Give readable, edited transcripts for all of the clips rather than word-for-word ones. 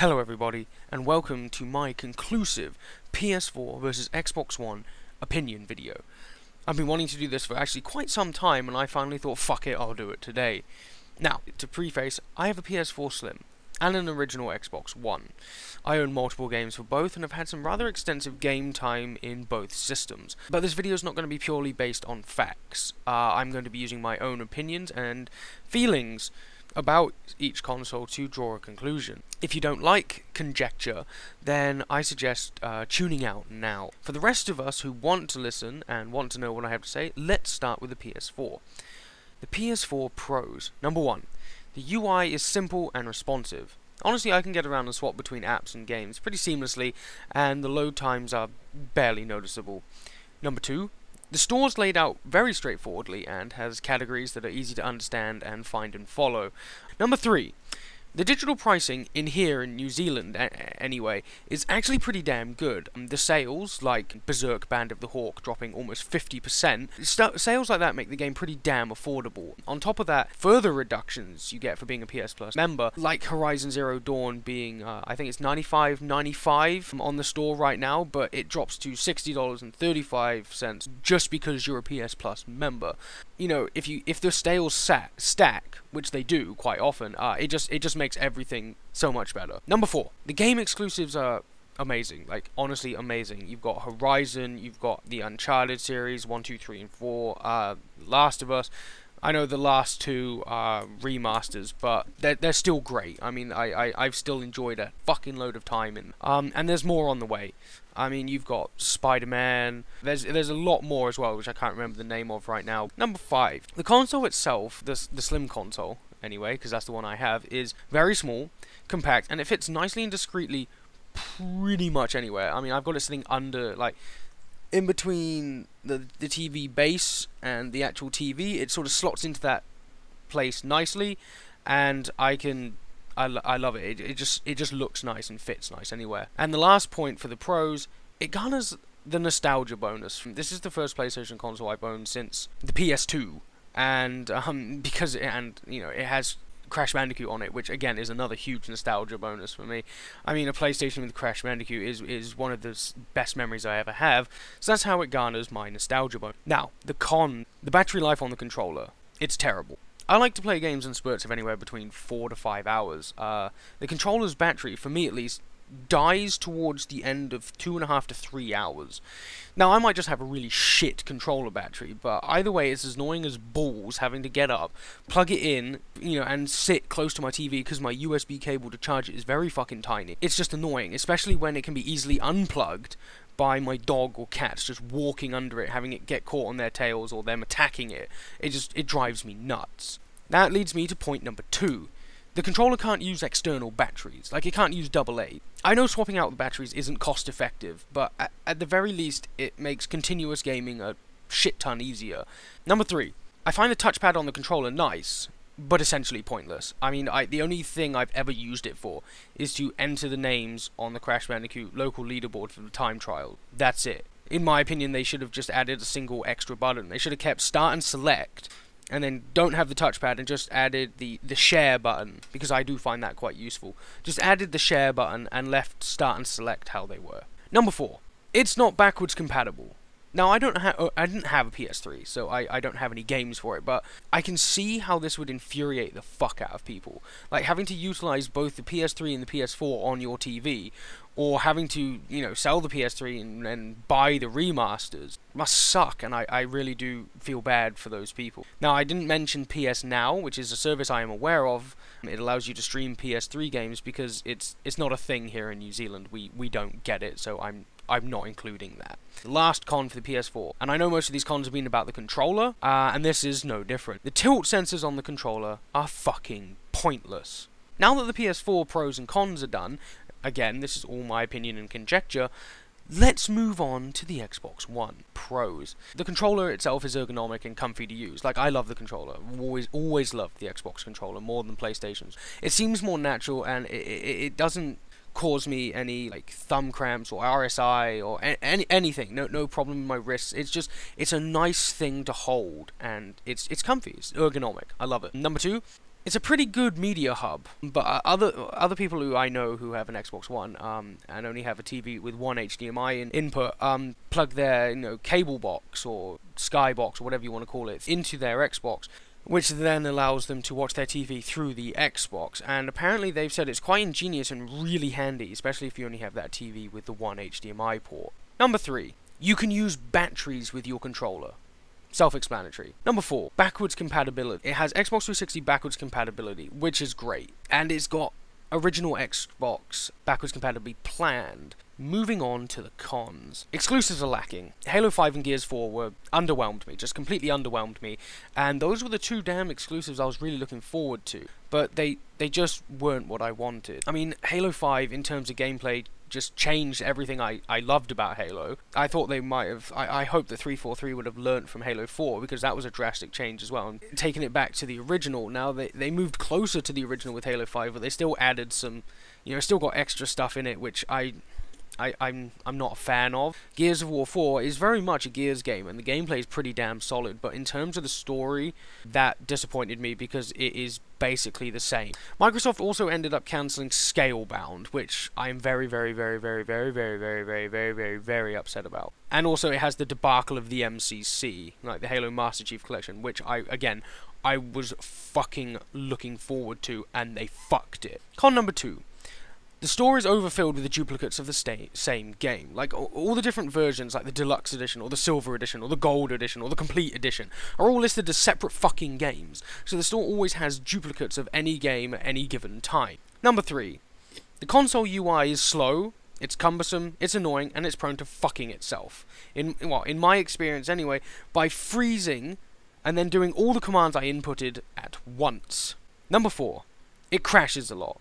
Hello everybody, and welcome to my conclusive PS4 versus Xbox One opinion video. I've been wanting to do this for actually quite some time, and I finally thought, fuck it, I'll do it today. Now, to preface, I have a PS4 Slim and an original Xbox One. I own multiple games for both and have had some rather extensive game time in both systems. But this video is not going to be purely based on facts. I'm going to be using my own opinions and feelings about each console to draw a conclusion. If you don't like Conjecture, then I suggest tuning out now. For the rest of us who want to listen and want to know what I have to say, let's start with the PS4. The PS4 pros. Number 1. The UI is simple and responsive. Honestly, I can get around and swap between apps and games pretty seamlessly, and the load times are barely noticeable. Number 2. The store's laid out very straightforwardly and has categories that are easy to understand and find and follow. Number 3. The digital pricing in here in New Zealand, anyway, is actually pretty damn good. The sales, like Berserk Band of the Hawk dropping almost 50%, sales like that make the game pretty damn affordable. On top of that, further reductions you get for being a PS Plus member, like Horizon Zero Dawn being, I think it's $95.95 on the store right now, but it drops to $60.35 just because you're a PS Plus member. You know, if the sales stack, which they do quite often, it just makes everything so much better. Number 4, the game exclusives are amazing, like honestly amazing. You've got Horizon, you've got the Uncharted series, 1, 2, 3, and 4, Last of Us. I know the last two are remasters, but they're still great. I mean, I've still enjoyed a fucking load of time in. And there's more on the way. I mean, you've got Spider-Man. There's a lot more as well, which I can't remember the name of right now. Number 5, the console itself, the Slim console, anyway, because that's the one I have, is very small, compact, and it fits nicely and discreetly pretty much anywhere. I mean, I've got it sitting under, like, in between the TV base and the actual TV. It sort of slots into that place nicely, and I love it. It just looks nice and fits nice anywhere. And the last point for the pros, it garners the nostalgia bonus. This is the first PlayStation console I've owned since the PS2, and because it has Crash Bandicoot on it, which again is another huge nostalgia bonus for me. I mean, a PlayStation with Crash Bandicoot is one of the best memories I ever have, so that's how it garners my nostalgia bonus. Now, the battery life on the controller, it's terrible. I like to play games in spurts of anywhere between 4 to 5 hours. The controller's battery, for me at least, dies towards the end of 2.5 to 3 hours. Now, I might just have a really shit controller battery, but either way, it's as annoying as balls having to get up, plug it in, and sit close to my TV because my USB cable to charge it is very fucking tiny. It's just annoying, especially when it can be easily unplugged by my dog or cats just walking under it, having it get caught on their tails or them attacking it. It drives me nuts. That leads me to point number 2. The controller can't use external batteries, like it can't use AA. I know swapping out the batteries isn't cost effective, but at the very least it makes continuous gaming a shit ton easier. Number 3, I find the touchpad on the controller nice, but essentially pointless. I mean, the only thing I've ever used it for is to enter the names on the Crash Bandicoot local leaderboard for the time trial. That's it. In my opinion, they should have just added a single extra button. They should have kept start and select, and then don't have the touchpad and just added the share button, because I do find that quite useful. Just added the share button and left start and select how they were. Number 4, it's not backwards compatible. Now, I didn't have a PS3, so I don't have any games for it, but I can see how this would infuriate the fuck out of people. Like, having to utilize both the PS3 and the PS4 on your TV, or having to, sell the PS3 and buy the remasters, must suck, and I really do feel bad for those people. Now, I didn't mention PS Now, which is a service I am aware of. It allows you to stream PS3 games because it's not a thing here in New Zealand. We don't get it, so I'm not including that. The last con for the PS4, and I know most of these cons have been about the controller, and this is no different. The tilt sensors on the controller are fucking pointless. Now that the PS4 pros and cons are done, again, this is all my opinion and conjecture, let's move on to the Xbox One pros. The controller itself is ergonomic and comfy to use. Like, I love the controller. Always loved the Xbox controller more than PlayStation's. It seems more natural, and it doesn't cause me any like thumb cramps or RSI or anything. No problem in my wrists. It's a nice thing to hold, and it's comfy. It's ergonomic. I love it. Number 2, it's a pretty good media hub, but other people who I know who have an Xbox One and only have a TV with one HDMI input plug their cable box or Skybox or whatever you want to call it into their Xbox, which then allows them to watch their TV through the Xbox. And apparently they've said it's quite ingenious and really handy, especially if you only have that TV with the one HDMI port. Number 3, you can use batteries with your controller. Self-explanatory. Number 4, backwards compatibility. It has Xbox 360 backwards compatibility, which is great. And it's got original Xbox backwards compatibility planned. Moving on to the cons. Exclusives are lacking. Halo 5 and Gears 4 were underwhelmed me, just completely underwhelmed me. And those were the 2 damn exclusives I was really looking forward to. But they just weren't what I wanted. I mean, Halo 5, in terms of gameplay, just changed everything I loved about Halo. I thought they might have, I hope that 343 would have learnt from Halo 4, because that was a drastic change as well, and taking it back to the original. Now they moved closer to the original with Halo 5, but they still added some, still got extra stuff in it, which I'm not a fan of. Gears of War 4 is very much a Gears game, and the gameplay is pretty damn solid, but in terms of the story, that disappointed me because it is basically the same. Microsoft also ended up cancelling Scalebound, which I'm very upset about. And also it has the debacle of the MCC, like the Halo Master Chief Collection, which I was fucking looking forward to, and they fucked it. Con number 2. The store is overfilled with the duplicates of the same game. Like, all the different versions, like the Deluxe Edition, or the Silver Edition, or the Gold Edition, or the Complete Edition, are all listed as separate fucking games. So the store always has duplicates of any game at any given time. Number 3. The console UI is slow, it's cumbersome, it's annoying, and it's prone to fucking itself. In my experience anyway, by freezing, and then doing all the commands I inputted at once. Number 4. It crashes a lot.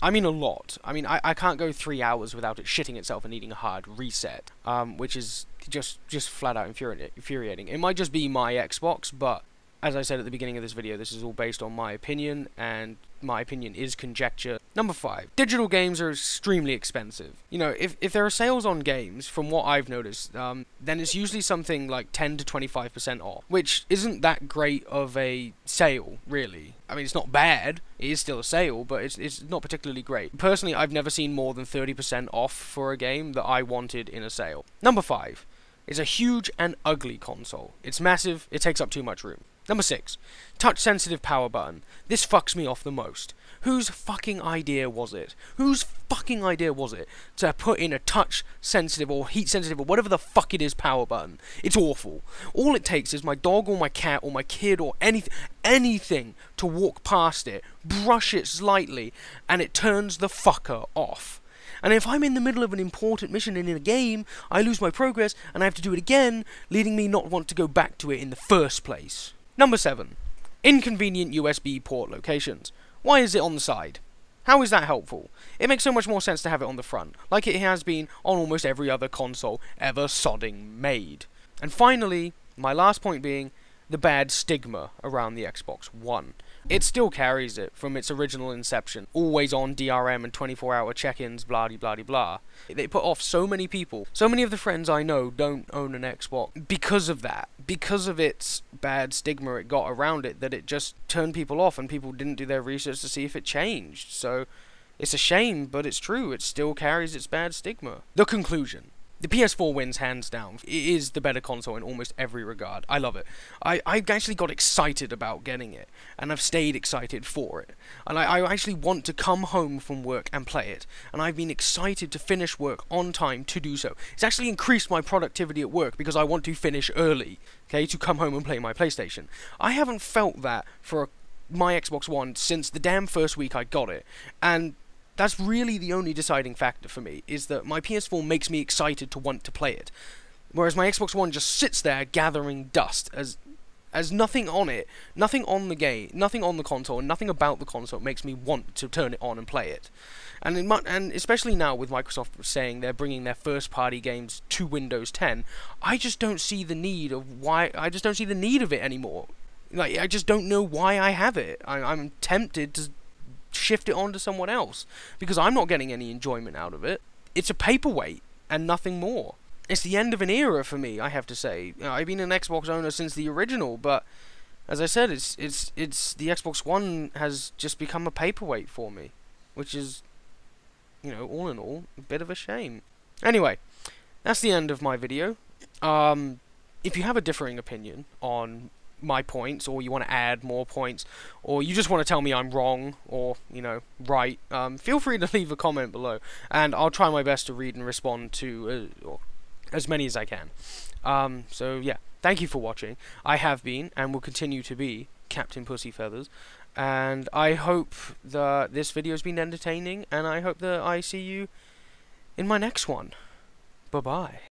I mean a lot. I mean, I can't go 3 hours without it shitting itself and needing a hard reset, which is just flat out infuriating. It might just be my Xbox, but as I said at the beginning of this video, this is all based on my opinion, and my opinion is conjecture. Number 5. Digital games are extremely expensive. If there are sales on games, from what I've noticed, then it's usually something like 10 to 25% off, which isn't that great of a sale, really. I mean, it's not bad, it is still a sale, but it's not particularly great. Personally, I've never seen more than 30% off for a game that I wanted in a sale. Number 5. It's a huge and ugly console. It's massive, it takes up too much room. Number 6. Touch-sensitive power button. This fucks me off the most. Whose fucking idea was it? Whose fucking idea was it to put in a touch-sensitive or heat-sensitive or whatever the fuck it is power button? It's awful. All it takes is my dog or my cat or my kid or anything to walk past it, brush it slightly, and it turns the fucker off. And if I'm in the middle of an important mission in a game, I lose my progress and I have to do it again, leading me not want to go back to it in the first place. Number 7. Inconvenient USB port locations. Why is it on the side? How is that helpful? It makes so much more sense to have it on the front, like it has been on almost every other console ever sodding made. And finally, my last point being, the bad stigma around the Xbox One. It still carries it from its original inception. Always on DRM and 24-hour check-ins, blah blah blah blah. They put off so many people. So many of the friends I know don't own an Xbox because of that. Because of its bad stigma it got around it, that it just turned people off and people didn't do their research to see if it changed. So it's a shame, but it's true. It still carries its bad stigma. The conclusion. The PS4 wins hands down. It is the better console in almost every regard. I love it. I actually got excited about getting it, and I've stayed excited for it. And I actually want to come home from work and play it, and I've been excited to finish work on time to do so. It's actually increased my productivity at work because I want to finish early, okay, to come home and play my PlayStation. I haven't felt that for my Xbox One since the damn first week I got it, and that's really the only deciding factor for me, is that my PS4 makes me excited to want to play it, whereas my Xbox One just sits there gathering dust, as nothing on it, nothing on the game, nothing on the console, and nothing about the console makes me want to turn it on and play it. And especially now with Microsoft saying they're bringing their first-party games to Windows 10, I just don't see the need of it anymore. Like, I just don't know why I have it. I'm tempted to shift it on to someone else, because I'm not getting any enjoyment out of it. It's a paperweight and nothing more. It's the end of an era for me, I have to say. I've been an Xbox owner since the original, but as I said, it's the Xbox One has just become a paperweight for me, which is, you know, all in all, a bit of a shame. Anyway, that's the end of my video. If you have a differing opinion on my points, or you want to add more points, or you just want to tell me I'm wrong, or, you know, right, feel free to leave a comment below, and I'll try my best to read and respond to as many as I can. So yeah, thank you for watching. I have been, and will continue to be, Captain Pussyfeathers, and I hope that this video has been entertaining, and I hope that I see you in my next one. Bye-bye.